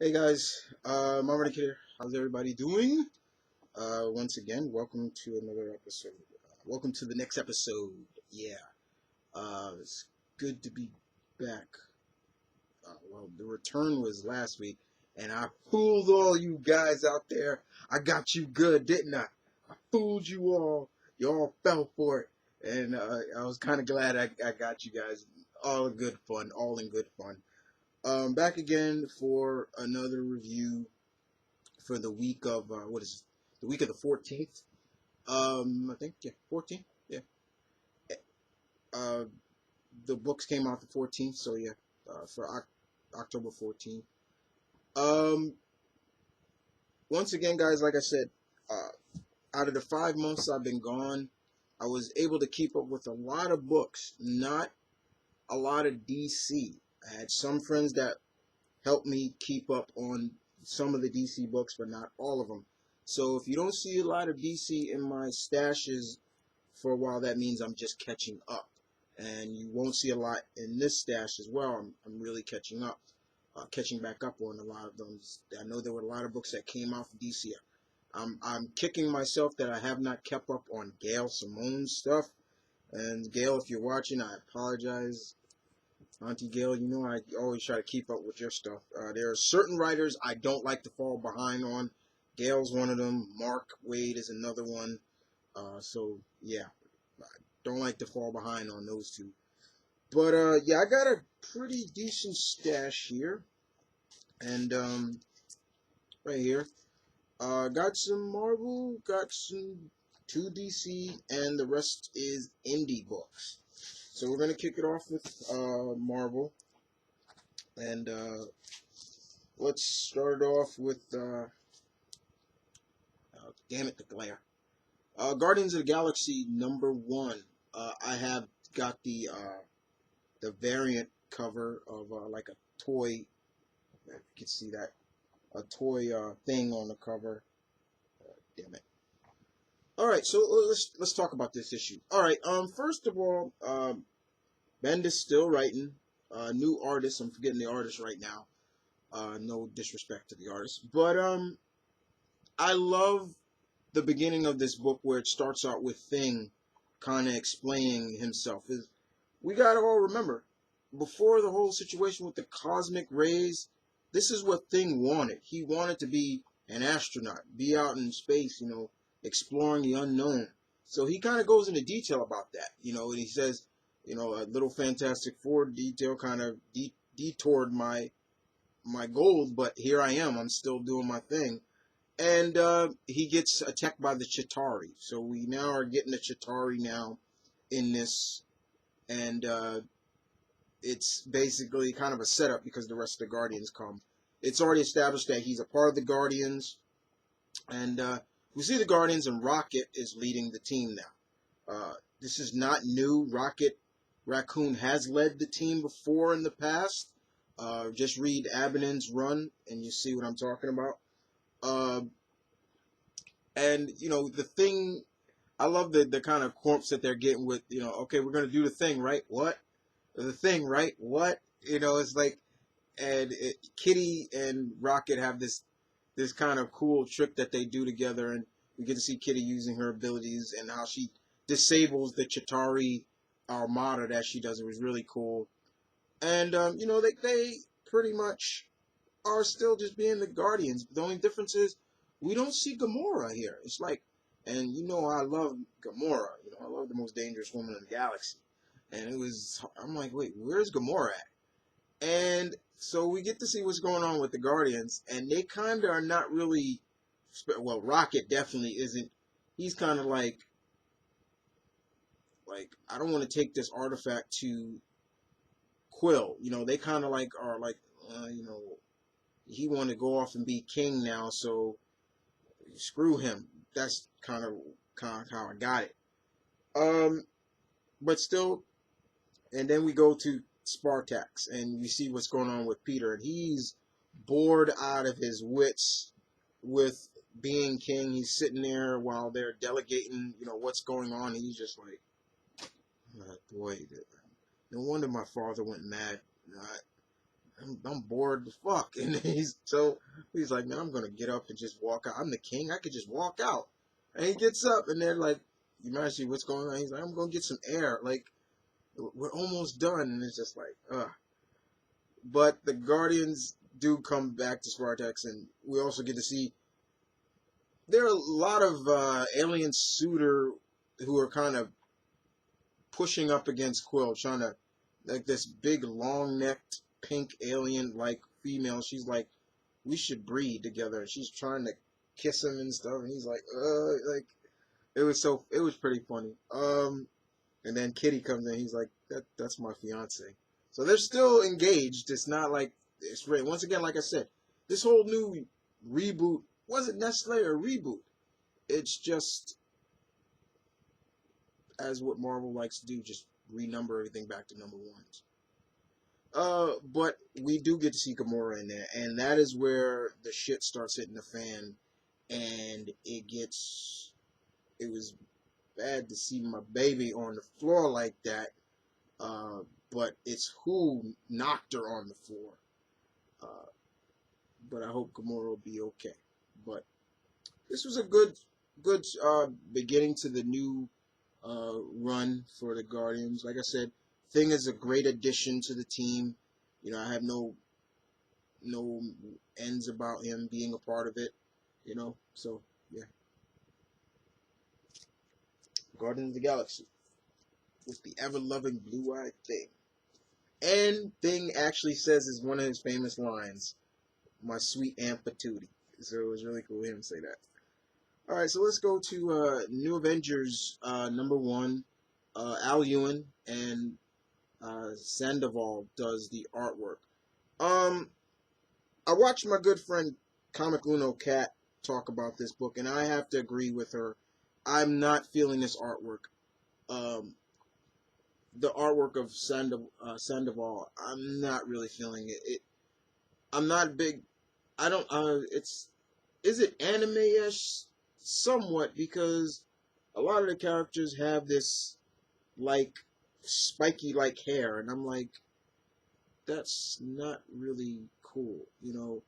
Hey guys, Mama here. How's everybody doing? Once again, welcome to another episode. Welcome to the next episode. Yeah, it's good to be back. Well, the return was last week, and I fooled all you guys out there. I got you good, didn't I? I fooled you all. You all fell for it, and I was kind of glad I got you guys. All in good fun. All in good fun. Back again for another review for the week of what is it? The week of the 14th. I think 14th. Yeah. Uh, the books came out the 14th, so yeah, for October 14th. Um, Once again, guys, like I said, out of the 5 months I've been gone, I was able to keep up with a lot of books, not a lot of DC. I had some friends that helped me keep up on some of the DC books, but not all of them. So if you don't see a lot of DC in my stashes for a while, that means I'm just catching up. And you won't see a lot in this stash as well. I'm really catching up, catching back up on a lot of them. I know there were a lot of books that came out from DC. I'm kicking myself that I have not kept up on Gail Simone's stuff. And Gail, if you're watching, I apologize. Auntie Gail, you know I always try to keep up with your stuff. There are certain writers I don't like to fall behind on. Gail's one of them. Mark Waid is another one. So, yeah, I don't like to fall behind on those two. But, yeah, I got a pretty decent stash here. And, right here. Got some Marvel, got some 2 DC, and the rest is indie books. So we're going to kick it off with Marvel. And let's start off with, oh, damn it, the glare. Guardians of the Galaxy #1. I have got the variant cover of like a toy. If you can see that, a toy thing on the cover. Damn it. All right, so let's talk about this issue. All right, first of all, Bendis still writing. New artist. I'm forgetting the artist right now. No disrespect to the artist, but I love the beginning of this book where it starts out with Thing kind of explaining himself. We got to all remember, before the whole situation with the cosmic rays, this is what Thing wanted. He wanted to be an astronaut, be out in space, exploring the unknown. So he kind of goes into detail about that, and he says, a little Fantastic Four detail kind of detoured my goals, but here I am. I'm still doing my thing. And he gets attacked by the Chitauri. So we now are getting the Chitauri now in this. And it's basically kind of a setup because the rest of the Guardians come. It's already established that he's a part of the Guardians. And we see the Guardians, and Rocket is leading the team now. This is not new. Rocket Raccoon has led the team before in the past. Just read Abennin's run, and you see what I'm talking about. And the Thing, I love the kind of corpse that they're getting with, okay, we're gonna do the Thing, right? What? The Thing, right? What? It's like, and Kitty and Rocket have this kind of cool trick that they do together, and we get to see Kitty using her abilities and how she disables the Chitauri armada that she does. It was really cool. And they pretty much are still just being the Guardians. The only difference is we don't see Gamora here. It's like, and I love Gamora. I love the most dangerous woman in the galaxy. And I'm like, wait, where's Gamora at? And so we get to see what's going on with the Guardians, and they kind of are not really, well, Rocket definitely isn't. He's kind of like, I don't want to take this artifact to Quill. They kind of like are like, he want to go off and be king now, so screw him. That's kind of how I got it. But still, and then we go to Spartax, and we see what's going on with Peter, and he's bored out of his wits with being king. He's sitting there while they're delegating, what's going on. He's just like, boy, no wonder my father went mad. I'm bored as fuck. And he's like, man, I'm gonna get up and just walk out. I'm the king. I could just walk out. And he gets up, and they're like, you might see what's going on. He's like, I'm gonna get some air. Like, we're almost done. And it's just like, ugh. But the Guardians do come back to Spartax, and we also get to see there are a lot of alien suitor who are kind of pushing up against Quill, trying to, like, this big long-necked pink alien like female. She's like, we should breed together. She's trying to kiss him and stuff, and he's like, like, it was pretty funny. And then Kitty comes in, he's like, that's my fiance. So they're still engaged. It's not like it's ready. Once again, like I said, this whole new reboot wasn't necessarily a reboot. It's just, as what Marvel likes to do, just renumber everything back to number ones. But we do get to see Gamora in there, and that is where the shit starts hitting the fan, and it was bad to see my baby on the floor like that, but it's who knocked her on the floor. But I hope Gamora will be okay. But this was a good beginning to the new run for the Guardians. Like I said, Thing is a great addition to the team. You know, I have no ends about him being a part of it. You know, so yeah. Guardians of the Galaxy with the ever-loving blue-eyed Thing. And Thing actually says is one of his famous lines, "My sweet Aunt Patootie." So it was really cool to hear him say that. Alright, so let's go to New Avengers number 1. Al Ewing and Sandoval does the artwork. I watched my good friend Comic Uno Cat talk about this book, and I have to agree with her. I'm not feeling this artwork. The artwork of Sandoval, I'm not really feeling it. I'm not big. I don't. Is it anime-ish? Somewhat, because a lot of the characters have this like spiky like hair, and I'm like, that's not really cool. You know,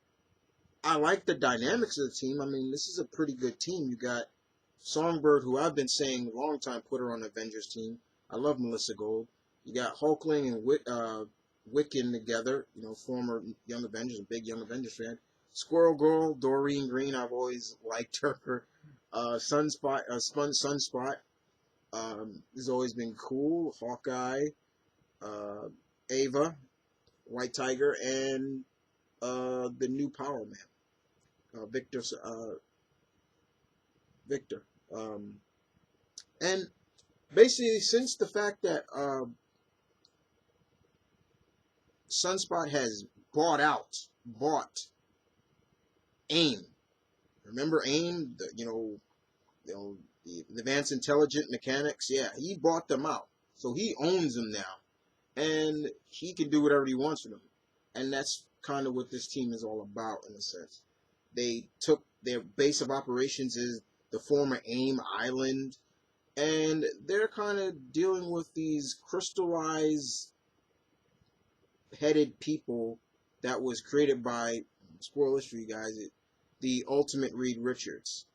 I like the dynamics of the team. I mean, this is a pretty good team. You got Songbird, who I've been saying a long time, put her on the Avengers team. I love Melissa Gold. You got Hulkling and Wiccan together, you know, former Young Avengers, a big Young Avengers fan. Squirrel Girl, Doreen Green, I've always liked her. Sunspot, Sunspot, has always been cool. Hawkeye, Ava, White Tiger, and the new Power Man, Victor. Victor. And basically, since the fact that Sunspot has bought AIM. Remember AIM? The Advanced Intelligent Mechanics? Yeah, he bought them out. So he owns them now. And he can do whatever he wants with them. And that's kind of what this team is all about, in a sense. They took their base of operations is the former AIM Island. And they're kind of dealing with these crystallized headed people that was created by, spoilers for you guys, the ultimate Reed Richards.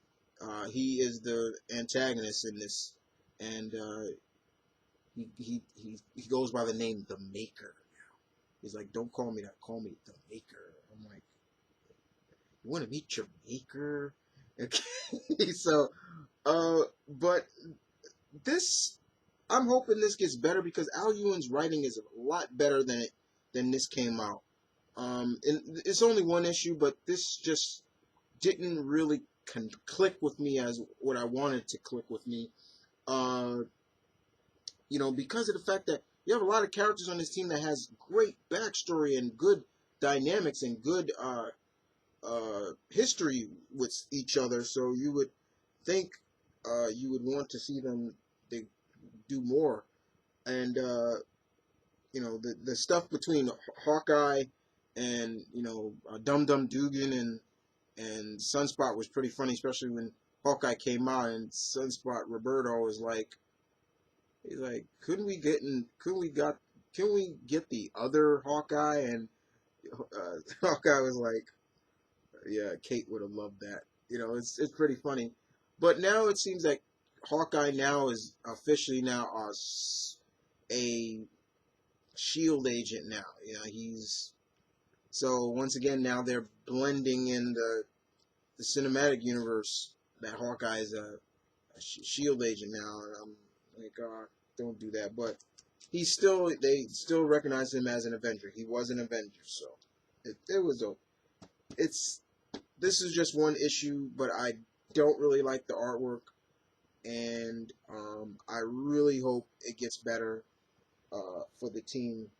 He is the antagonist in this, and he goes by the name The Maker. He's like, don't call me that, call me The Maker. I'm like, you want to meet your maker? Okay, so, but this, I'm hoping this gets better, because Al Ewing's writing is a lot better than this came out. And it's only one issue, but this just didn't really click with me as what I wanted to click with me. You know, because of the fact that you have a lot of characters on this team that has great backstory and good dynamics and good history with each other. So you would think you would want to see them they do more. And you know, the stuff between Hawkeye and, you know, Dum Dum Dugan and Sunspot was pretty funny, especially when Hawkeye came out and Sunspot Roberto was like, he's like, can we get the other Hawkeye? And Hawkeye was like, yeah, Kate would have loved that. It's pretty funny. But now it seems like Hawkeye now is officially now a Shield agent now. He's so once again now they're blending in the cinematic universe that Hawkeye is a Shield agent now, and I'm like, don't do that. But they still recognize him as an Avenger. He was an Avenger, so it was a it's this is just one issue, but I don't really like the artwork, and I really hope it gets better for the team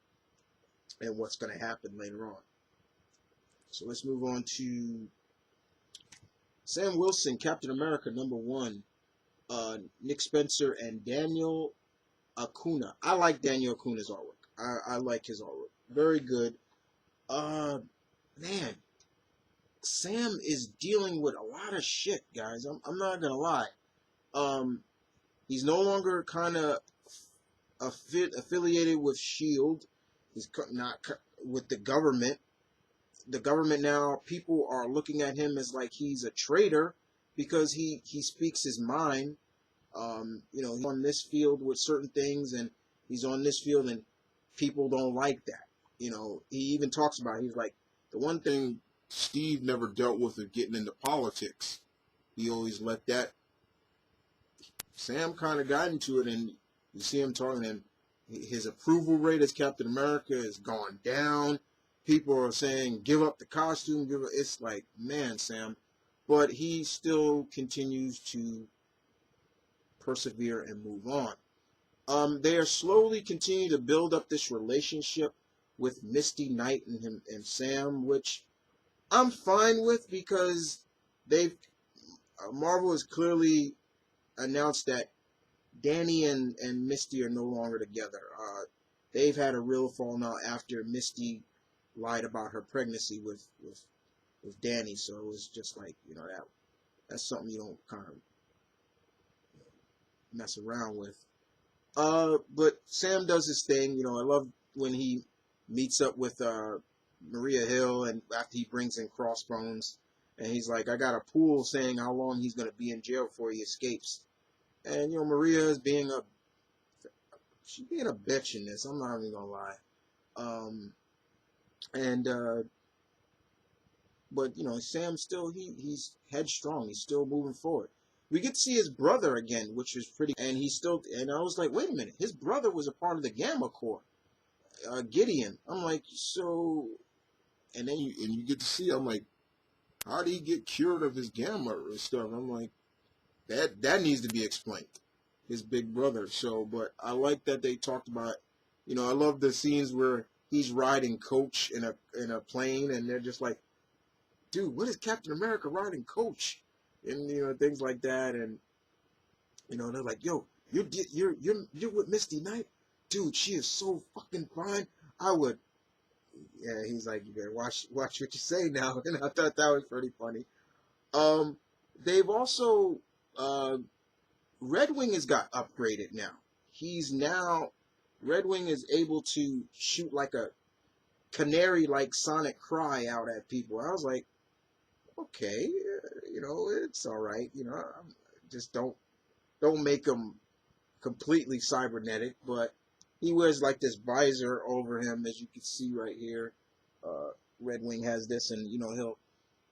and what's going to happen later on. So let's move on to Sam Wilson, Captain America #1, Nick Spencer, and Daniel Acuna. I like Daniel Acuna's artwork. I like his artwork. Very good. Man, Sam is dealing with a lot of shit, guys. I'm not gonna lie. He's no longer kind of affiliated with Shield. He's not with the government. The government now, people are looking at him as like he's a traitor because he speaks his mind. He's on this field with certain things, and he's on this field, and people don't like that. He even talks about it. He's like, the one thing Steve never dealt with is getting into politics. He always let that. Sam kind of got into it, and you see him talking, and his approval rate as Captain America has gone down. People are saying, give up the costume. It's like, man, Sam. But he still continues to persevere and move on. They are slowly continuing to build up this relationship with Misty Knight and Sam, which I'm fine with because Marvel has clearly announced that Danny and Misty are no longer together. They've had a real falling out after Misty lied about her pregnancy with Danny, so it was just like, that's something you don't kind of mess around with. But Sam does his thing. I love when he meets up with Maria Hill, and after he brings in Crossbones, and he's like, I got a pool saying how long he's going to be in jail before he escapes. And, Maria is she's being a bitch in this. I'm not even going to lie. But, Sam still, he's headstrong. He's still moving forward. We get to see his brother again, which is pretty, and I was like, wait a minute, his brother was a part of the Gamma Corps, Gideon. I'm like, so, and then you get to see, I'm like, how did he get cured of his gamma stuff? I'm like, that needs to be explained, his big brother. So, but I like that they talked about, I love the scenes where he's riding coach in a plane, and they're just like, dude, what is Captain America riding coach? And things like that, and they're like, yo, you're with Misty Knight, dude. She is so fucking fine. I would, yeah. He's like, you better watch what you say now, and I thought that was pretty funny. They've also Red Wing has got upgraded now. Red Wing is able to shoot like a canary, like sonic cry out at people. I was like, okay, it's all right. Just don't make him completely cybernetic, but he wears like this visor over him, as you can see right here. Red Wing has this, and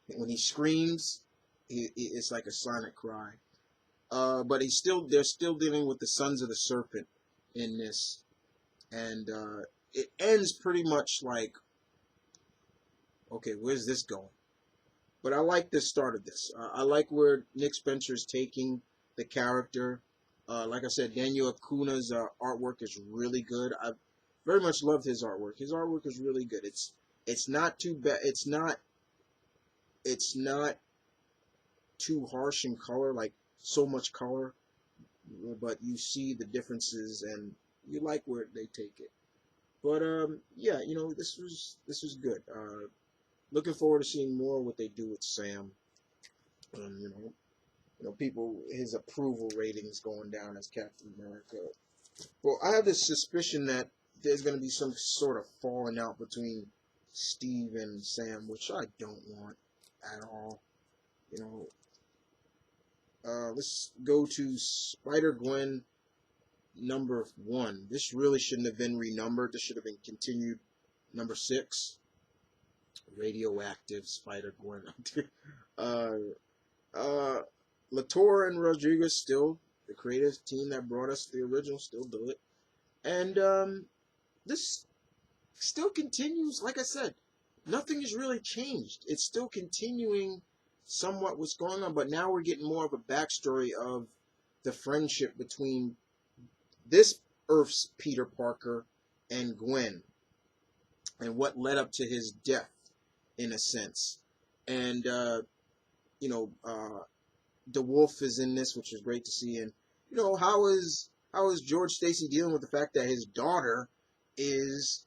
when he screams, it's like a sonic cry. But they're still dealing with the Sons of the Serpent in this, and it ends pretty much like, okay, where's this going? But I like the start of this. I like where Nick Spencer is taking the character. Like I said, Daniel Acuna's artwork is really good. I very much loved his artwork. His artwork is really good. It's not too bad. It's not too harsh in color, like so much color. But you see the differences, and you like where they take it. But yeah, this was good. Looking forward to seeing more what they do with Sam. People, his approval ratings going down as Captain America. Well, I have this suspicion that there's going to be some sort of falling out between Steve and Sam, which I don't want at all. You know, let's go to Spider-Gwen #1. This really shouldn't have been renumbered. This should have been continued. #6. Radioactive Spider-Gwen. uh, Latour and Rodriguez, still the creative team that brought us the original, still do it. And this still continues. Like I said, nothing has really changed. It's still continuing somewhat what's going on, but now we're getting more of a backstory of the friendship between this Earth's Peter Parker and Gwen, and what led up to his death, in a sense. And DeWolf is in this, which is great to see. And how is George Stacy dealing with the fact that his daughter is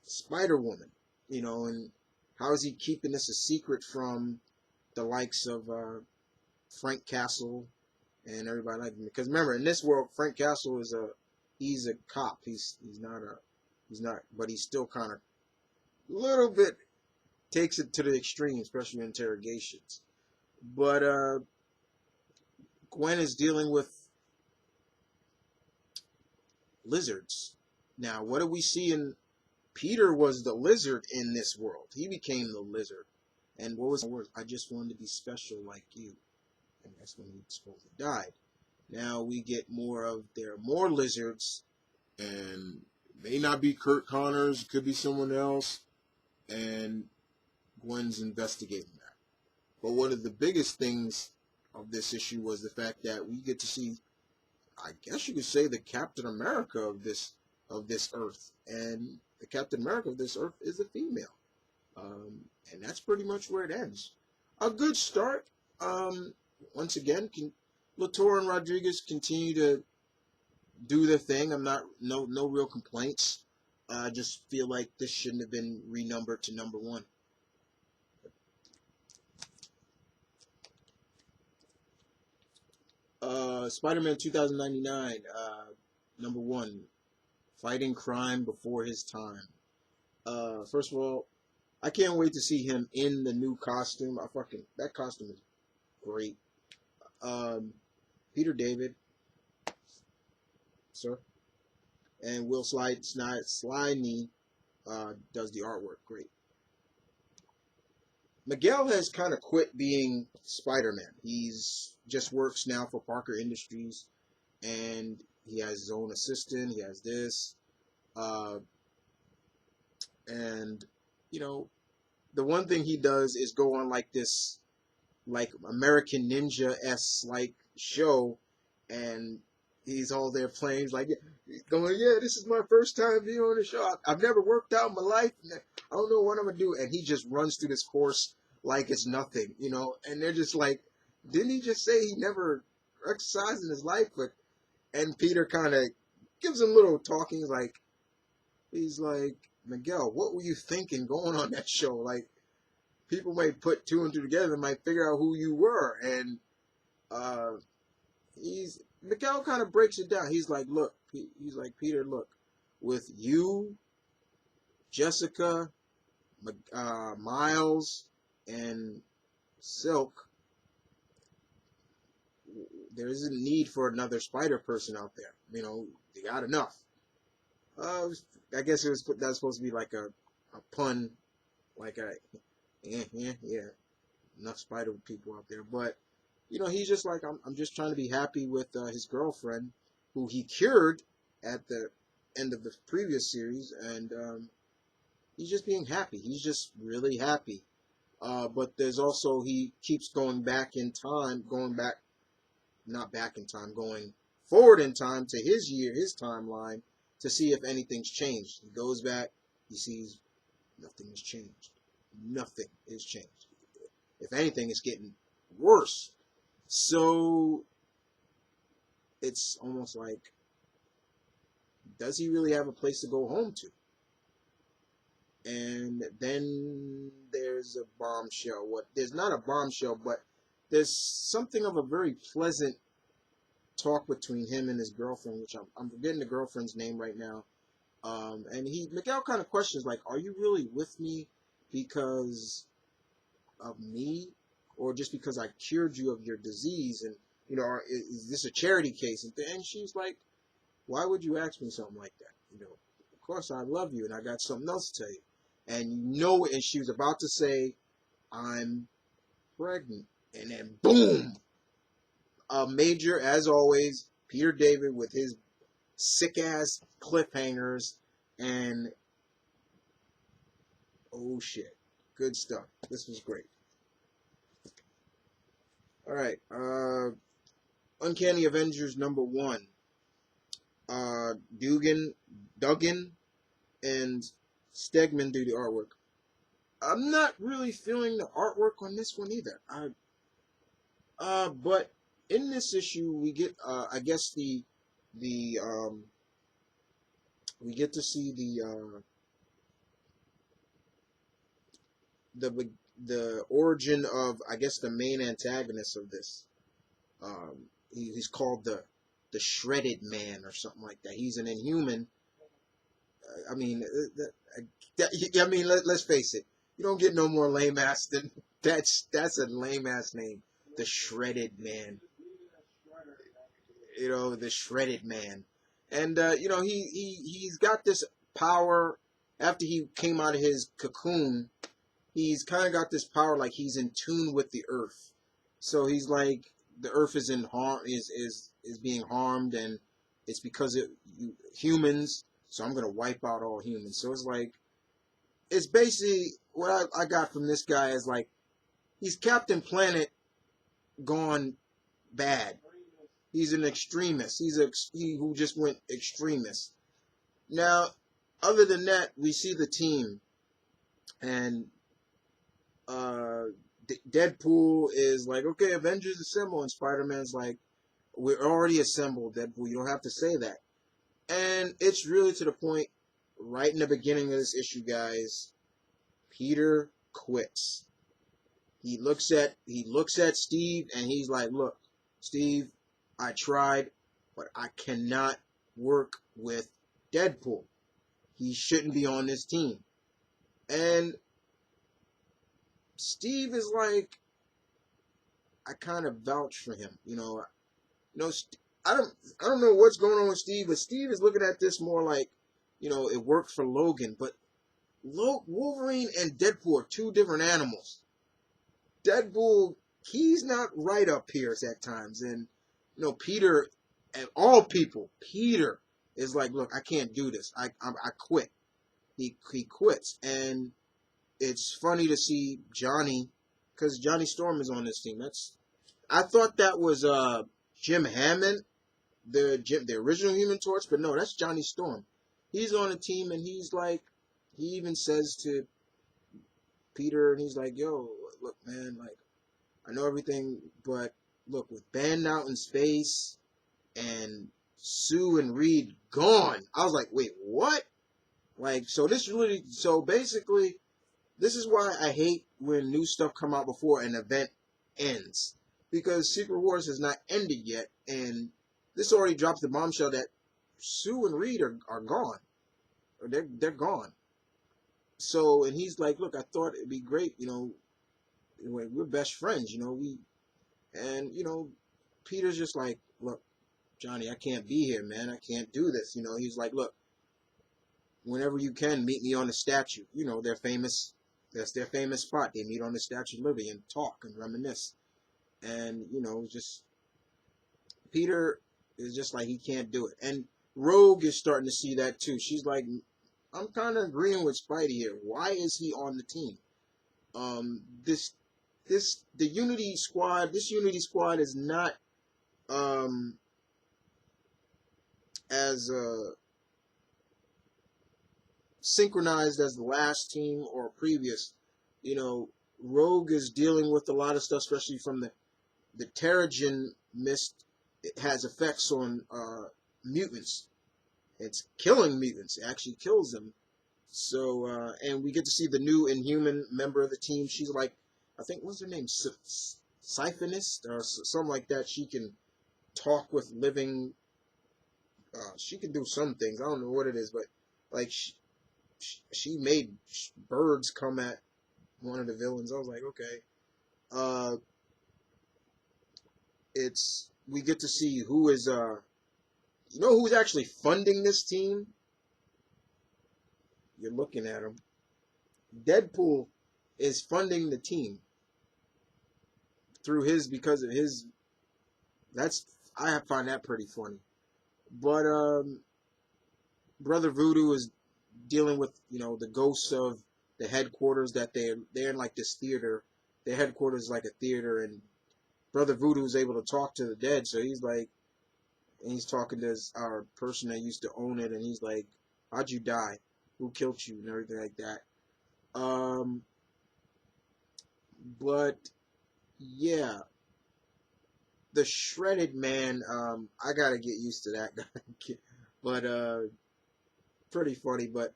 Spider-Woman? And how is he keeping this a secret from the likes of Frank Castle and everybody like him? Because remember, in this world, Frank Castle he's a cop. He's not, but he's still kind of a little bit takes it to the extreme, especially in interrogations. But Gwen is dealing with lizards. Now, what do we see in Peter was the lizard in this world. He became the lizard. And what was the word? I just wanted to be special like you. And that's when he supposedly died. Now we get there are more lizards, and may not be Kurt Connors, it could be someone else, and Gwen's investigating that. But one of the biggest things of this issue was the fact that we get to see, I guess you could say, the Captain America of this Earth, and the Captain America of this Earth is a female, and that's pretty much where it ends. A good start. Once again, Latour and Rodriguez continue to do their thing. I'm not no real complaints. I just feel like this shouldn't have been renumbered to #1. Spider-Man 2099, #1, fighting crime before his time. First of all, I can't wait to see him in the new costume. That costume is great. Peter David, sir, and Will Slyney does the artwork. Great. Miguel has kind of quit being Spider-Man. He's just works now for Parker Industries, and he has his own assistant. He has this, and the one thing he does is go on like this, like American Ninja-esque like show, and he's all there playing. He's like, going, yeah, this is my first time being on the show. I've never worked out in my life. I don't know what I'm gonna do. And he just runs through this course like it's nothing, And they're just like, didn't he just say he never exercised in his life? And Peter kind of gives him a little talking. He's like, Miguel, what were you thinking going on that show? Like, people might put 2 and 2 together and might figure out who you were. And Miguel kind of breaks it down. He's like, look, Peter, look, with you, Jessica, Miles, and Silk, there isn't a need for another Spider person out there. They got enough. I guess that was supposed to be like a pun, like yeah, enough Spider people out there. But he's just like, I'm just trying to be happy with his girlfriend, who he cured at the end of the previous series, and he's just being happy. He's just really happy. But there's also, he keeps going forward in time to his timeline, to see if anything's changed. He goes back, he sees nothing has changed. Nothing has changed. If anything, it's getting worse. So it's almost like, does he really have a place to go home to? And then there's a bombshell. There's not a bombshell, but there's something of a very pleasant talk between him and his girlfriend, which I'm forgetting the girlfriend's name right now. And Miguel kind of questions, like, are you really with me? because of me, or just because I cured you of your disease, and is this a charity case? And she's like, why would you ask me something like that? Of course I love you, and I got something else to tell you. And she was about to say, I'm pregnant, and then boom, a major, as always, Peter David with his sick ass cliffhangers, and oh shit, good stuff. This was great. All right, Uncanny Avengers #1. Duggan and Stegman do the artwork. I'm not really feeling the artwork on this one either. But in this issue we get, I guess the we get to see the origin of, I guess, the main antagonist of this. He's called the Shredded Man or something like that. He's an Inhuman. I mean, let's face it. You don't get no more lame ass than that's a lame ass name. The Shredded Man. The Shredded Man. And he's got this power after he came out of his cocoon. He's kind of got this power, like he's in tune with the earth. So he's like, the earth is in harm, is being harmed, and it's because of humans. So I'm gonna wipe out all humans. So it's like, it's basically what I got from this guy is like, he's Captain Planet gone bad. He's an extremist. He who just went extremist. Now, other than that, we see the team, and Deadpool is like, okay, Avengers assemble, and Spider-Man's like, we're already assembled, Deadpool. You don't have to say that. And it's really to the point, right in the beginning of this issue, guys. Peter quits. He looks at Steve, and he's like, look, Steve, I tried, but I cannot work with Deadpool. He shouldn't be on this team. And Steve is like, I kind of vouch for him. I don't know what's going on with Steve, but Steve is looking at this more like, it worked for Logan, but Wolverine and Deadpool are two different animals. Deadpool, he's not right up here at times, and Peter, and all people, Peter is like, look, I can't do this. I quit. He quits, and it's funny to see Johnny, because Johnny Storm is on this team. I thought that was Jim Hammond, the original Human Torch, but no, that's Johnny Storm. He's on the team, and he's like, he even says to Peter, and he's like, yo, look, man, like, I know everything, but look, with Ben out in space and Sue and Reed gone, I was like, wait, what? Like, so basically, this is why I hate when new stuff come out before an event ends, because Secret Wars has not ended yet, and this already drops the bombshell that Sue and Reed are gone, or they're gone. So, and he's like, look, I thought it'd be great, we're best friends, Peter's just like, look, Johnny, I can't be here, man. I can't do this. He's like, look, whenever you can, meet me on the statue. That's their famous spot. They meet on the Statue of Liberty and talk and reminisce. And, just Peter is just like, he can't do it. And Rogue is starting to see that too. She's like, I'm kind of agreeing with Spidey here. Why is he on the team? This Unity Squad is not as synchronized as the last team or previous. Rogue is dealing with a lot of stuff, especially from the Terrigen mist. It has effects on mutants. It's killing mutants. It actually kills them. So, and we get to see the new Inhuman member of the team. She's like, I think, what's her name? Siphonist or something like that. She can talk with living. She can do some things. I don't know what it is, but like she made birds come at one of the villains. I was like, okay. Uh, we get to see who is you know who's actually funding this team. You're looking at him. Deadpool is funding the team through his because of his. That's I find that pretty funny. But Brother Voodoo is dealing with the ghosts of the headquarters that they're in like this theater. Their headquarters is like a theater, and Brother Voodoo is able to talk to the dead. So he's like, and he's talking to our person that used to own it, and he's like, "How'd you die? Who killed you?" and everything like that. But yeah, the Shredded Man. I gotta get used to that guy, but pretty funny. But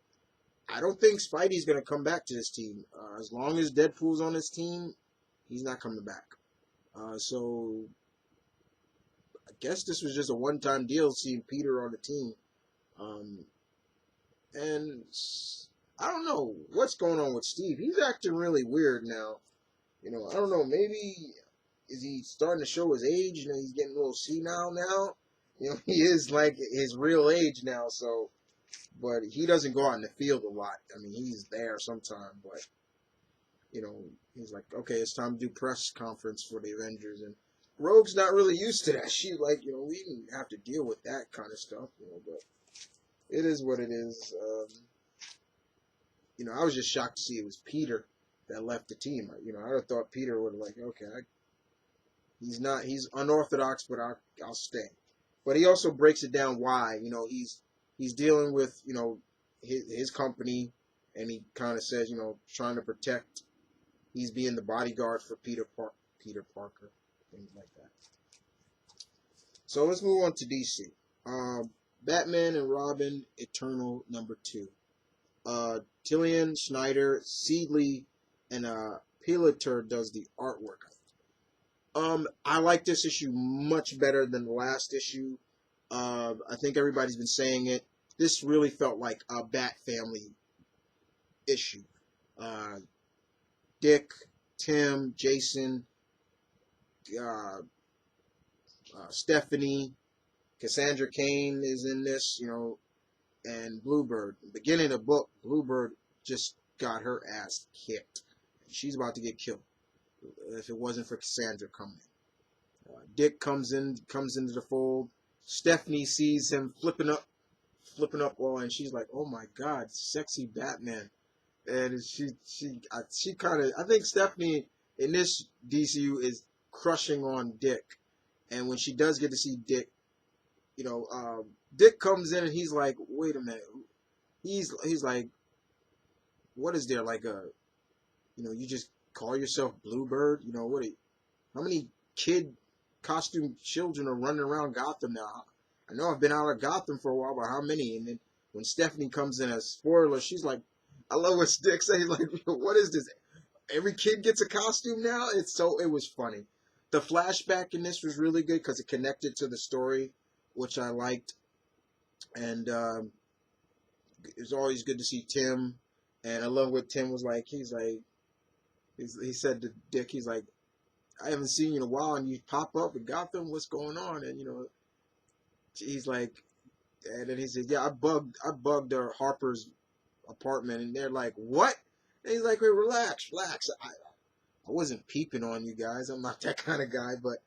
I don't think Spidey's gonna come back to this team. As long as Deadpool's on this team, he's not coming back. So I guess this was just a one-time deal seeing Peter on the team. And I don't know what's going on with Steve. He's acting really weird now. I don't know. Maybe is he starting to show his age? He's getting a little senile now. He is like his real age now. So, but he doesn't go out in the field a lot. I mean, he's there sometime, but he's like, okay, it's time to do press conference for the Avengers, and Rogue's not really used to that. She's like, we didn't have to deal with that kind of stuff, but it is what it is. I was just shocked to see it was Peter that left the team. I would have thought Peter would have okay, he's unorthodox, but I'll stay. But he also breaks it down why, he's dealing with, his company, and he kind of says, trying to protect, he's being the bodyguard for Peter Parker, things like that. So let's move on to DC. Batman and Robin Eternal #2. Tillian Schneider, Seedley, and Pilater does the artwork. I like this issue much better than the last issue. I think everybody's been saying it. This really felt like a Bat Family issue. Dick, Tim, Jason, Stephanie, Cassandra Cain is in this, and Bluebird. Beginning of the book, Bluebird just got her ass kicked. She's about to get killed if it wasn't for Cassandra coming. Dick comes into the fold. Stephanie sees him flipping up, and she's like, "Oh my God, sexy Batman!" And she kind of, I think Stephanie in this DCU is crushing on Dick, and when she does get to see Dick, Dick comes in and he's like, "Wait a minute," he's like, "What is there like a, you just call yourself Bluebird? How many costume children are running around Gotham now? I know I've been out of Gotham for a while, but how many?" And then when Stephanie comes in as spoiler, she's like, I love what Dick says, like, "What is this? Every kid gets a costume now?" It was funny. The flashback in this was really good because it connected to the story, which I liked. And it was always good to see Tim. And I love what Tim was like. He said to Dick, he's like, "I haven't seen you in a while, and you pop up in Gotham. What's going on?" And he's like, and then he said, "Yeah, I bugged Harper's apartment," and they're like, "What?" And he's like, "Hey, relax. I wasn't peeping on you guys. I'm not that kind of guy." But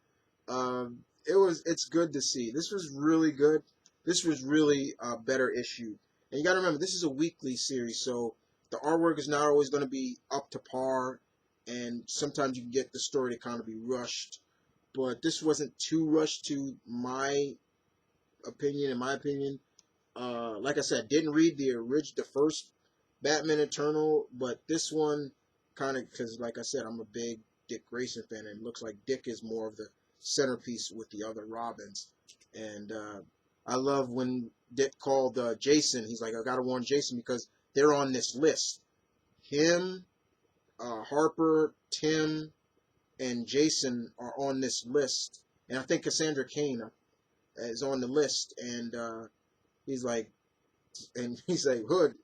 it's good to see. This was really good. This was really a better issue. And you got to remember, this is a weekly series, so the artwork is not always going to be up to par, and sometimes you can get the story to kind of be rushed. But this wasn't too rushed to my opinion. In my opinion, like I said, didn't read the first Batman Eternal, but this one kind of, because like I said, I'm a big Dick Grayson fan, and it looks like Dick is more of the centerpiece with the other Robins. And I love when Dick called Jason. He's like, "I gotta warn Jason because they're on this list. Him, Harper, Tim, and Jason are on this list, and I think Cassandra Cain is on the list." And he's like, Hood,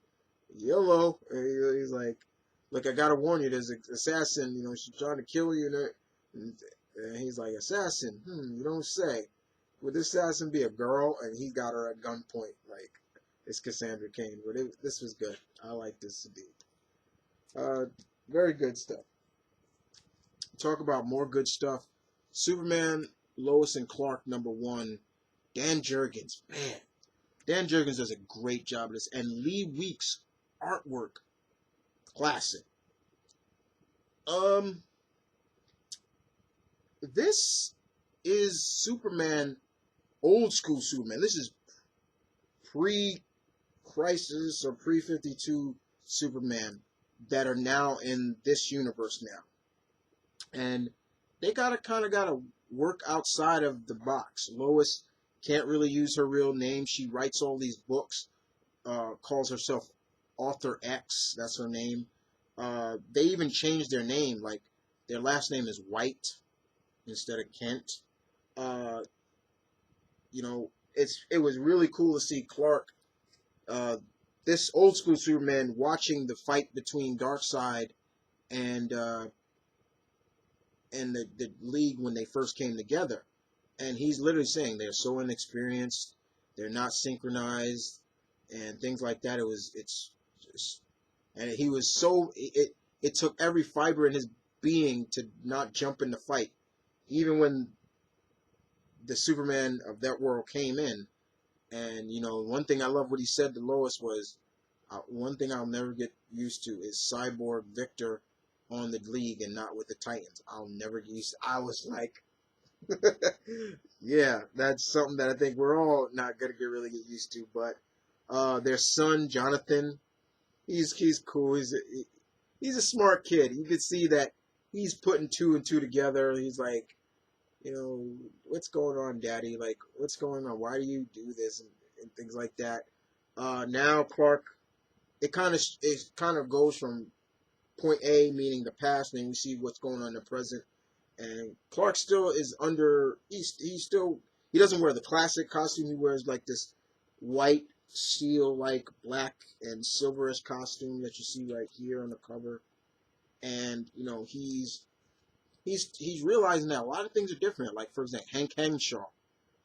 YOLO. And he's like, look, I gotta warn you, there's an assassin, she's trying to kill you. And he's like, assassin? You don't say. Would this assassin be a girl? And he got her at gunpoint. Like, it's Cassandra Cain. But this was good. I like this indeed. Very good stuff. Talk about more good stuff. Superman, Lois and Clark, #1. Dan Jurgens. Man, Dan Jurgens does a great job of this. And Lee Weeks' artwork. Classic. This is Superman, old school Superman. This is pre-Crisis or pre-52 Superman that are now in this universe now. And they kind of gotta work outside of the box. Lois can't really use her real name. She writes all these books, calls herself Author X. That's her name. They even changed their name. Like, their last name is White instead of Kent. It was really cool to see Clark, this old school Superman, watching the fight between Darkseid and the League when they first came together. And he's literally saying they're so inexperienced, they're not synchronized, and things like that. And he was so, it took every fiber in his being to not jump in the fight. Even when the Superman of that world came in. And, one thing I love what he said to Lois was, one thing I'll never get used to is Cyborg Victor on the League and not with the Titans. I'll never get used to. I was like, yeah, that's something that I think we're all not going to really get used to. But their son, Jonathan, he's cool. He's a smart kid. You can see that he's putting 2 and 2 together. He's like, what's going on, Daddy? Like, what's going on? Why do you do this? And things like that. Now Clark, it kind of goes from point A, meaning the past, and then we see what's going on in the present. And Clark still is under. He doesn't wear the classic costume. He wears like this white steel, like black and silverish costume that you see right here on the cover. And he's realizing that a lot of things are different. Like, for example, Hank Henshaw,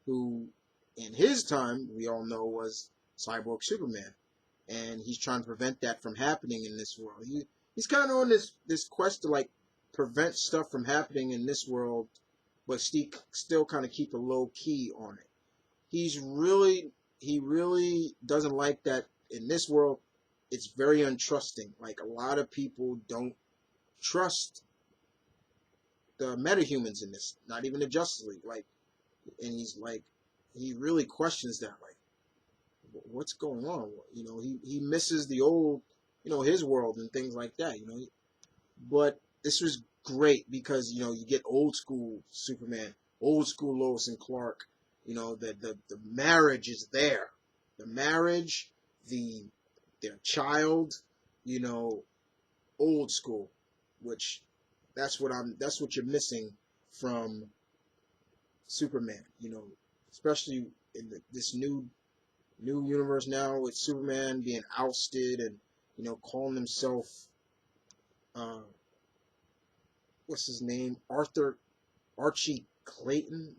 who in his time we all know was Cyborg Superman, and he's trying to prevent that from happening in this world. He's kind of on this quest to like prevent stuff from happening in this world, but still kind of keep a low key on it. He really doesn't like that in this world. It's very untrusting. Like, a lot of people don't trust the metahumans in this, not even the Justice League. Like, and he's like, he really questions that. Like, what's going on? He misses the old, his world and things like that. But this was great because you get old school Superman, old school Lois and Clark. The marriage is there. The marriage, their child, old school, which that's what you're missing from Superman, especially in this new universe now with Superman being ousted and calling himself what's his name, Archie Clayton,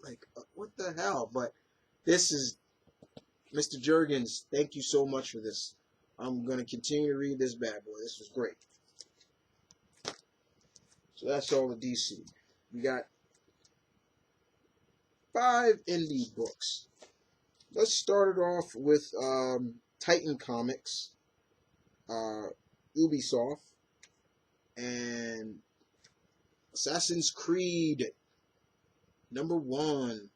like what the hell? But this is Mr. Jurgens. Thank you so much for this. I'm gonna continue to read this bad boy. This was great. So that's all the DC. We got 5 indie books. Let's start it off with Titan Comics, Ubisoft, and Assassin's Creed #1.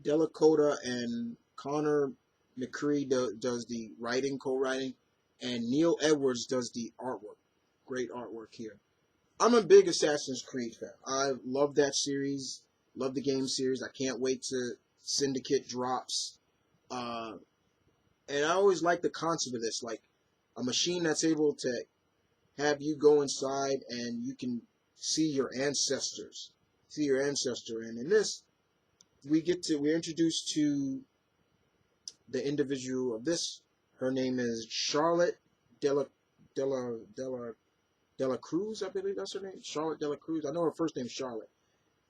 Delacota and Connor McCree does the co-writing, and Neil Edwards does the artwork. Great artwork here. I'm a big Assassin's Creed fan. I love that series. Love the game series. I can't wait till Syndicate drops. And I always like the concept of this, like a machine that's able to have you go inside and you can see your ancestors. See your ancestor. And in this, we're introduced to the individual of this Her name is Charlotte Della Della Della Dela Cruz, I believe that's her name. Charlotte Dela Cruz. I know her first name's Charlotte.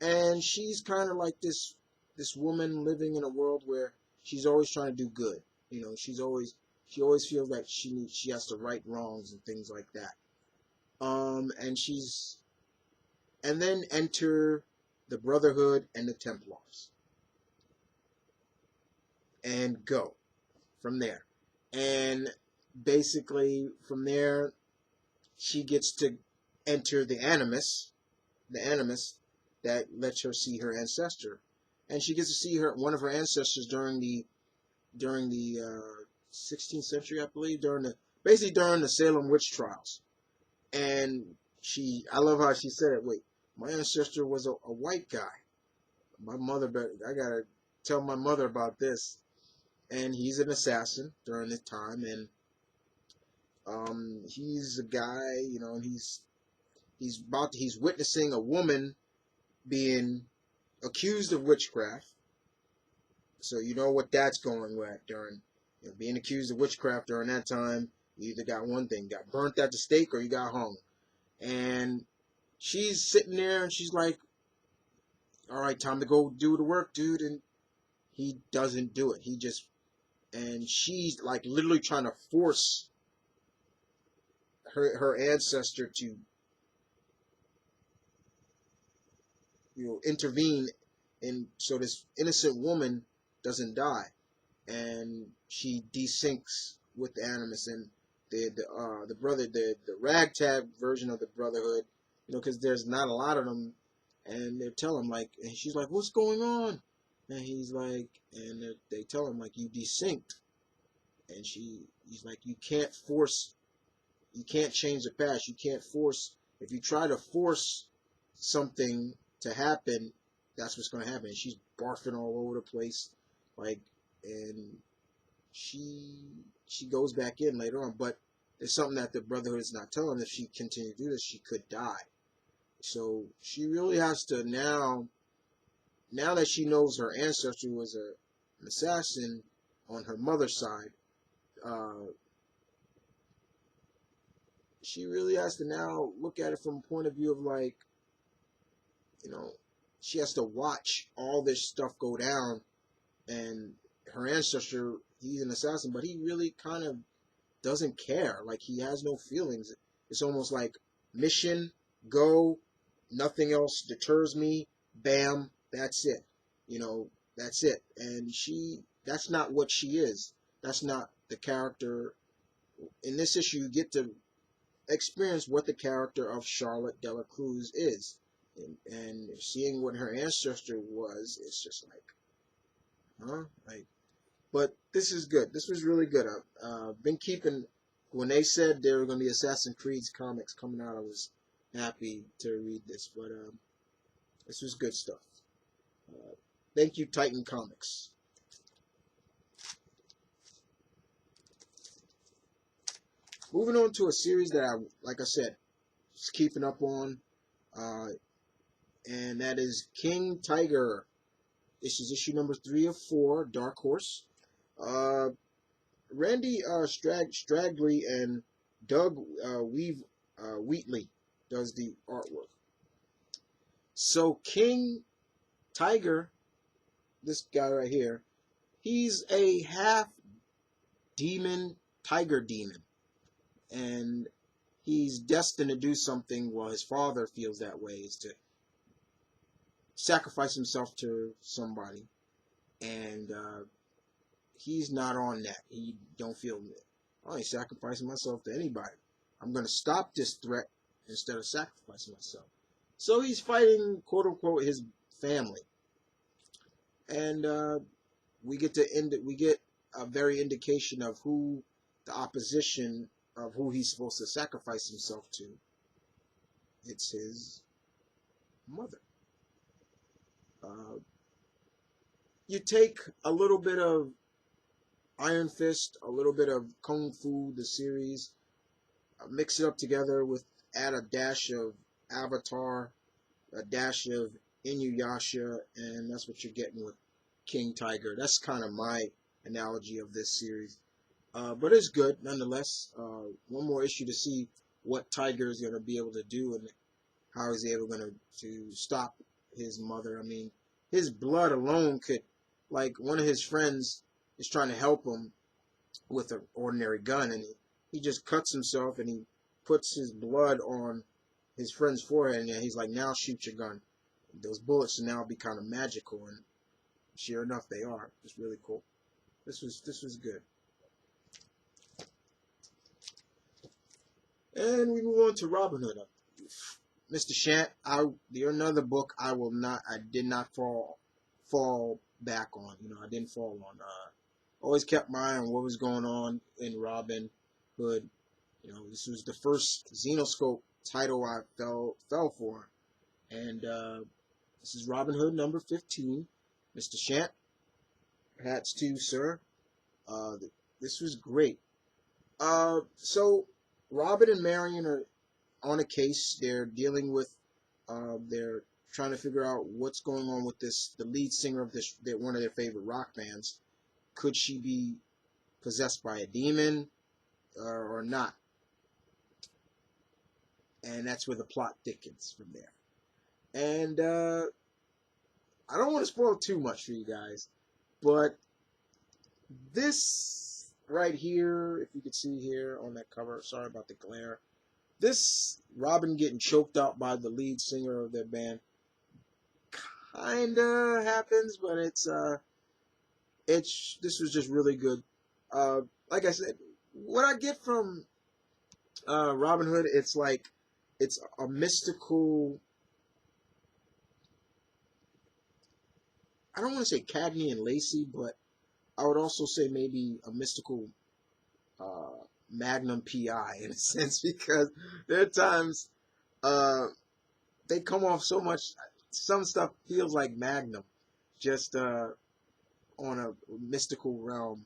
And she's kind of like this woman living in a world where she's always trying to do good. You know, she always feels like she has to right wrongs and things like that. And then enter the Brotherhood and the Templars. And go from there. And basically from there she gets to enter the Animus that lets her see her ancestor. And she gets to see one of her ancestors during the 16th century, I believe, during the Salem witch trials. And I love how she said it. Wait, my ancestor was a white guy. My mother, I gotta tell my mother about this. And he's an assassin during this time, and he's a guy, you know, he's witnessing a woman being accused of witchcraft. So you know what that's going with during, you know, being accused of witchcraft during that time. You either got one thing, got burnt at the stake, or you got hung. And she's sitting there and she's like, all right, time to go do the work, dude. And he doesn't do it. And she's like literally trying to force her ancestor to, you know, intervene, and so this innocent woman doesn't die, and she desyncs with the Animus. And the ragtag version of the Brotherhood, you know, because there's not a lot of them, and they tell him like, and she's like, what's going on? And he's like, and they tell him like, you desynced. And he's like, you can't change the past. You can't force. If you try to force something to happen, that's what's going to happen. And she's barfing all over the place, like, and she goes back in later on. But there's something that the Brotherhood is not telling. If she continued to do this, she could die. So she really has to now that she knows her ancestor was an assassin on her mother's side, she really has to now look at it from a point of view of like, you know, she has to watch all this stuff go down. And her ancestor, he's an assassin, but he really kind of doesn't care. Like, he has no feelings. It's almost like, mission, go, nothing else deters me, bam, that's it. You know, that's it. And that's not what she is. That's not the character. In this issue, you get to experience what the character of Charlotte Dela Cruz is. And seeing what her ancestor was, it's just like, huh? Like, but this is good. This was really good. I've been keeping, when they said there were going to be Assassin's Creed comics coming out, I was happy to read this. But this was good stuff. Thank you, Titan Comics. Moving on to a series that like I said, was keeping up on, and that is King Tiger. This is issue number 3 of 4, Dark Horse. Randy Stragley and Doug Wheatley does the artwork. So King Tiger, this guy right here, he's a half demon, tiger demon. And he's destined to do something. Well, his father feels that way, is to sacrifice himself to somebody. And he's not on that. He don't feel, I ain't sacrificing myself to anybody. I'm going to stop this threat instead of sacrificing myself. So he's fighting, quote unquote, his family. And we get a very indication of who the opposition, of who he's supposed to sacrifice himself to. It's his mother. You take a little bit of Iron Fist, a little bit of Kung Fu, the series, mix it up together add a dash of Avatar, a dash of Inuyasha, and that's what you're getting with King Tiger. That's kind of my analogy of this series. But it's good nonetheless. One more issue to see what Tiger is going to be able to do and how he's able to stop his mother. I mean, his blood alone could, like, one of his friends is trying to help him with an ordinary gun, and he just cuts himself and he puts his blood on his friend's forehead, and he's like, now shoot your gun. Those bullets now be kind of magical, and sure enough, they are. It's really cool. This was good. And we move on to Robin Hood. Mr. Shant, another book I did not fall back on. I didn't fall on. Always kept my eye on what was going on in Robin Hood. This was the first Xenoscope title I fell for, and this is Robin Hood number 15. Mr. Shant, hats to you, sir. This was great. So Robin and Marion are on a case. They're dealing with, they're trying to figure out what's going on with the lead singer of one of their favorite rock bands. Could she be possessed by a demon or not? And that's where the plot thickens from there. And I don't want to spoil too much for you guys, but this right here, if you could see here on that cover, sorry about the glare, this Robin getting choked out by the lead singer of their band kinda happens, but this was just really good. Like I said, what I get from Robin Hood, it's a mystical. I don't want to say Cagney and Lacey, but I would also say maybe a mystical Magnum PI in a sense, because there are times they come off so much. Some stuff feels like Magnum, just on a mystical realm.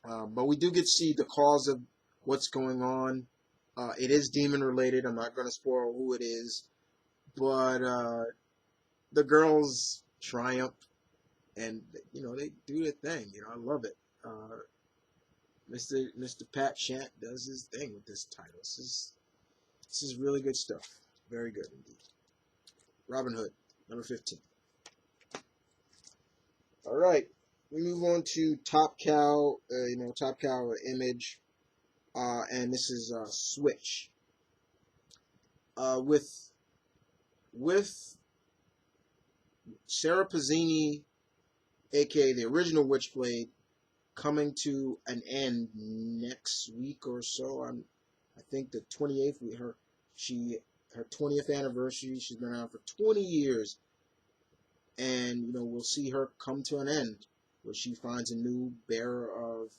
But we do get to see the cause of what's going on. It is demon related. I'm not going to spoil who it is, but the girls triumph, and they do their thing. I love it. Mr. Pat Shant does his thing with this title. This is really good stuff. Very good indeed. Robin Hood, number 15. All right, we move on to Top Cow. Top Cow Image, and this is Switch. With Sarah Pazzini, aka the original Witchblade, coming to an end next week or so. I think the 28th. Her 20th anniversary. She's been around for 20 years, and we'll see her come to an end where she finds a new bearer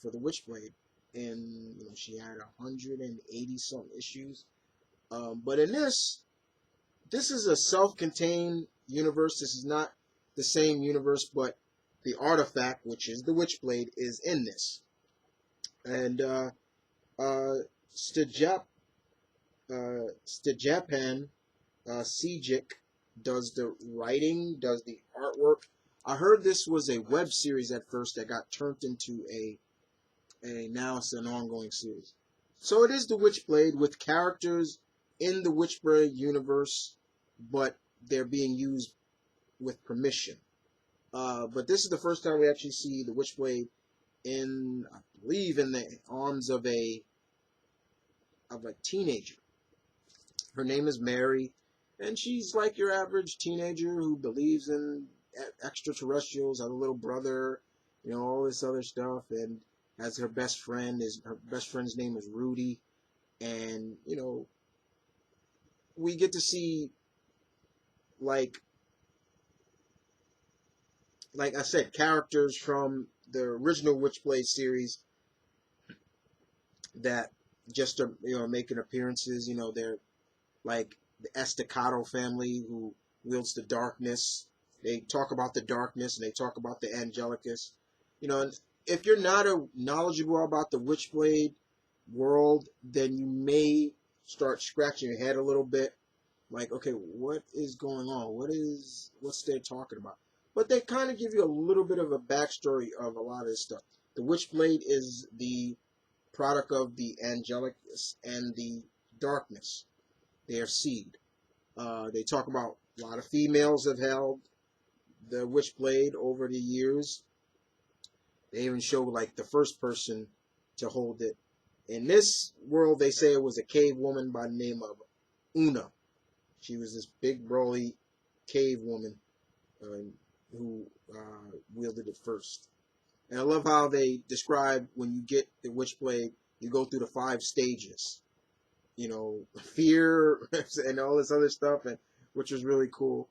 for the Witchblade, and she had 180 some issues. But in this is a self-contained universe. This is not the same universe, but the artifact, which is the Witchblade, is in this. And Stejapan Sejic does the writing, does the artwork. I heard this was a web series at first that got turned into now it's an ongoing series. So it is the Witchblade with characters in the Witchblade universe, but they're being used with permission. But this is the first time we actually see the Witchblade I believe, in the arms of a teenager. Her name is Mary, and she's like your average teenager who believes in extraterrestrials, has a little brother, all this other stuff, and has her best friend. Her best friend's name is Rudy, and we get to see, like I said, characters from the original Witchblade series that just are making appearances. They're like the Estacado family who wields the darkness. They talk about the darkness and they talk about the Angelicus. And if you're not knowledgeable about the Witchblade world, then you may start scratching your head a little bit. Like, okay, what is going on? What's they talking about? But they kind of give you a little bit of a backstory of a lot of this stuff. the Witchblade is the product of the angelic and the darkness. Their seed. They talk about a lot of females have held the Witchblade over the years. They even show like the first person to hold it. In this world, they say it was a cave woman by the name of Una. She was this big, brawly cave woman who wielded it first. And I love how they describe when you get the Witchblade, you go through the 5 stages. You know, fear and all this other stuff, and which was really cool.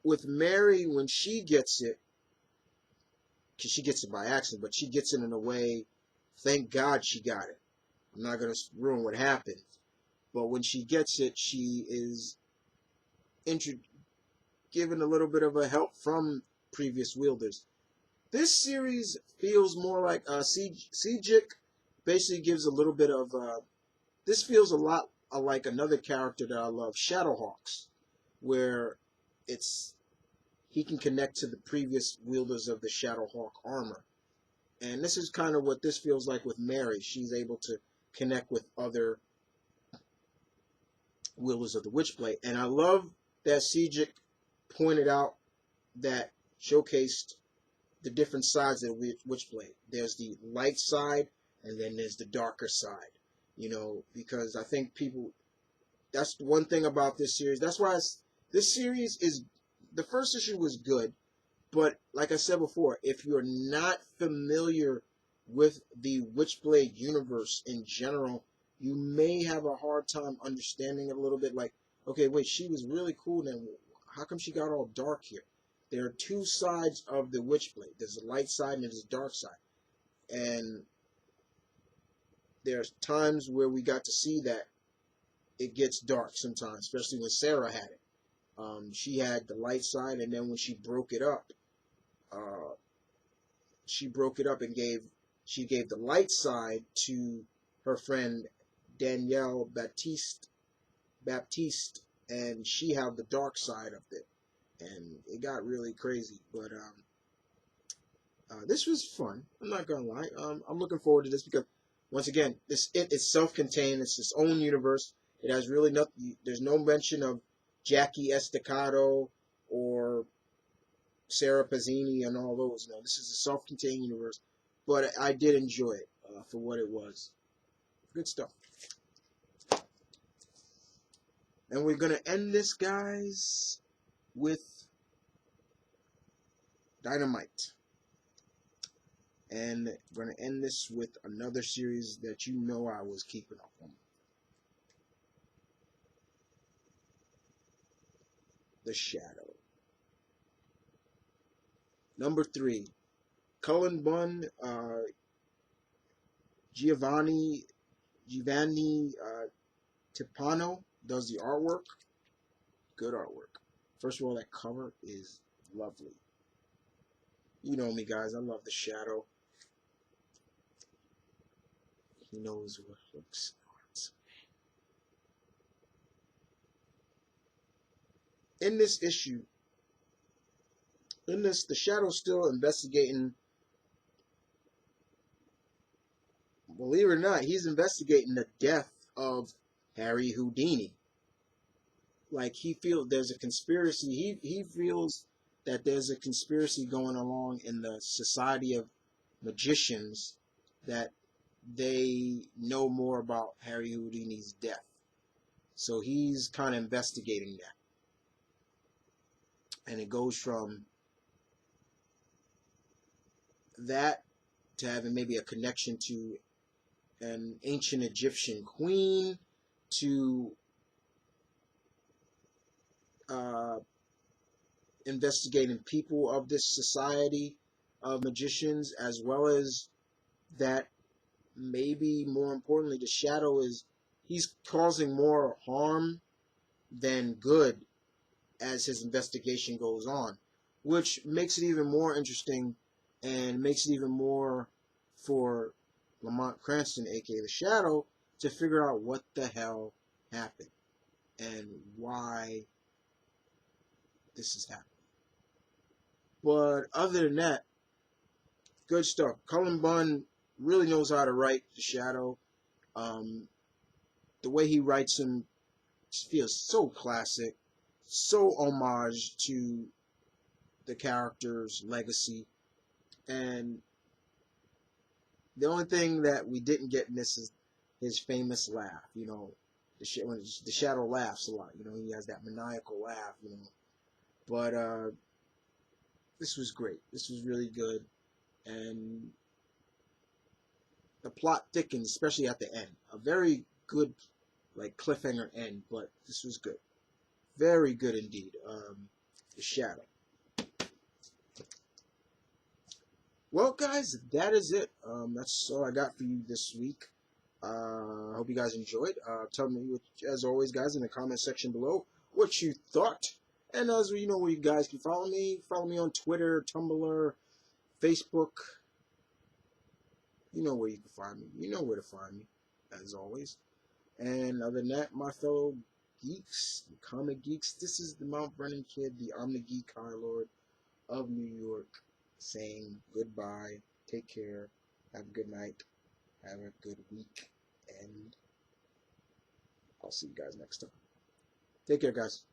With Mary, when she gets it, because she gets it by accident, but she gets it in a way, thank God she got it. I'm not going to ruin what happened. But when she gets it, she is given a little bit of a help from previous wielders. This series feels more like Sejic basically gives a little bit of this feels a lot like another character that I love, Shadowhawks, where he can connect to the previous wielders of the Shadowhawk armor. And this is kind of what this feels like with Mary. She's able to connect with other wielders of the Witchblade. And I love that Sejic pointed out that showcased the different sides of the Witchblade. There's the light side, and then there's the darker side. You know, because I think that's one thing about this series. That's why this series is, the first issue was good, but like I said before, if you're not familiar with the Witchblade universe in general, you may have a hard time understanding it a little bit. Like, okay, wait, she was really cool, then how come she got all dark here? There are 2 sides of the Witchblade. There's a light side and there's a dark side. And there's times where we got to see that it gets dark sometimes, especially when Sarah had it. She had the light side, and then when she broke it up and gave the light side to her friend Danielle Baptiste, and she had the dark side of it, and it got really crazy. But this was fun. I'm not gonna lie. I'm looking forward to this because, once again, it's self-contained. It's its own universe. It has really nothing. There's no mention of Jackie Estacado or Sarah Pazzini and all those. No, this is a self-contained universe. But I did enjoy it for what it was. Good stuff. And we're gonna end this, guys, with Dynamite. And we're going to end this with another series that you know I was keeping up on. The Shadow. Number 3. Cullen Bunn, Giovanni Tipano does the artwork. Good artwork. First of all, that cover is lovely. You know me, guys. I love The Shadow. He knows what looks like. In this issue, the Shadow's still investigating. Believe it or not, he's investigating the death of Harry Houdini. Like, he feels there's a conspiracy. He feels that there's a conspiracy going along in the Society of Magicians, that they know more about Harry Houdini's death. So he's kind of investigating that. And it goes from that to having maybe a connection to an ancient Egyptian queen, to investigating people of this society of magicians, as well as that maybe more importantly, the Shadow he's causing more harm than good as his investigation goes on, which makes it even more interesting and makes it even more for Lamont Cranston, aka the Shadow, to figure out what the hell happened and why this is happening. But other than that, Good stuff. Cullen Bunn really knows how to write the Shadow. The way he writes him feels so classic, so homage to the character's legacy. And the only thing that we didn't get in this is his famous laugh. You know, when the Shadow laughs a lot. You know, he has that maniacal laugh. You know, but this was great. This was really good, and the plot thickens, especially at the end. A very good, like, cliffhanger end, but this was good. Very good indeed. The Shadow. Well, guys, that is it. That's all I got for you this week. I hope you guys enjoyed. Tell me, as always, guys, in the comment section below what you thought. And as you know, where you guys can follow me on Twitter, Tumblr, Facebook. You know where you can find me. You know where to find me, as always. And other than that, my fellow geeks, comic geeks, this is the Mount Vernon Kid, the I'm the Geek High Lord of New York, saying goodbye, take care, have a good night, have a good week, and I'll see you guys next time. Take care, guys.